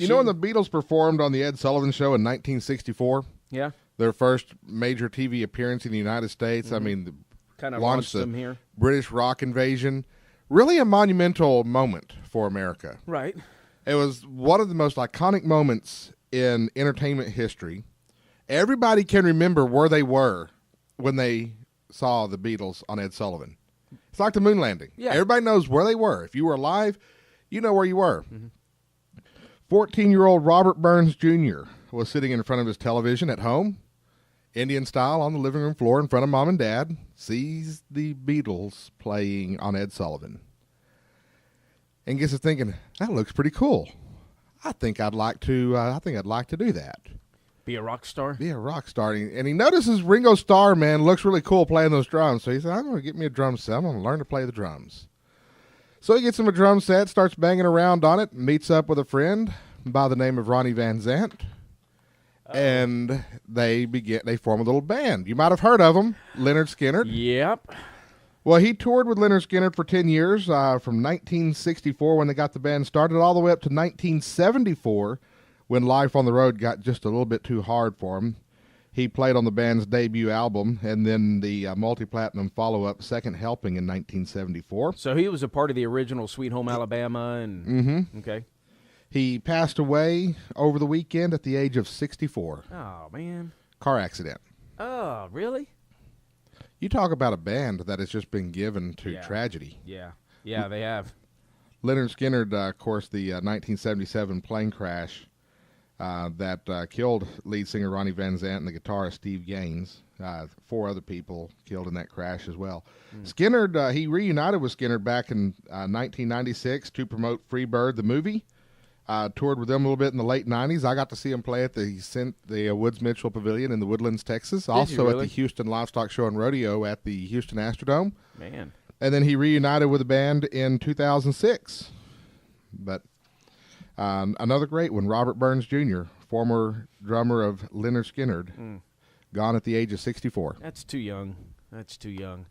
You know when the Beatles performed on the Ed Sullivan Show in 1964? Yeah. Their first major TV appearance in the United States. Mm-hmm. I mean, kind of launched them here. British rock invasion. Really a monumental moment for America. Right. It was one of the most iconic moments in entertainment history. Everybody can remember where they were when they saw the Beatles on Ed Sullivan. It's like the moon landing. Yeah. Everybody knows where they were. If you were alive, you know where you were. 14-year-old Robert Burns Jr. was sitting in front of his television at home, Indian style, on the living room floor in front of Mom and Dad, sees the Beatles playing on Ed Sullivan, and gets to thinking, that looks pretty cool. I think I'd like to do that. Be a rock star? Be a rock star. And he notices Ringo Starr, man, looks really cool playing those drums. So he said, I'm going to get me a drum set. I'm going to learn to play the drums. So he gets him a drum set, starts banging around on it, meets up with a friend by the name of Ronnie Van Zant. And they form a little band. You might have heard of them, Lynyrd Skynyrd. Yep. Well, he toured with Lynyrd Skynyrd for 10 years, from 1964 when they got the band started, all the way up to 1974 when life on the road got just a little bit too hard for him. He played on the band's debut album and then the multi-platinum follow-up Second Helping in 1974. So he was a part of the original Sweet Home Alabama. And Okay. He passed away over the weekend at the age of 64. Oh, man. Car accident. Oh, really? You talk about a band that has just been given to tragedy. Yeah. Yeah, they have. Lynyrd Skynyrd, of course, the 1977 plane crash that killed lead singer Ronnie Van Zant and the guitarist Steve Gaines. 4 other people killed in that crash as well. Skynyrd, he reunited with Skynyrd back in 1996 to promote Free Bird, the movie. Toured with them a little bit in the late 90s. I got to see him play at the Woods Mitchell Pavilion in the Woodlands, Texas. Also really? At the Houston Livestock Show and Rodeo at the Houston Astrodome. Man. And then he reunited with the band in 2006. But another great one, Robert Burns Jr., former drummer of Lynyrd Skynyrd, gone at the age of 64. That's too young. That's too young.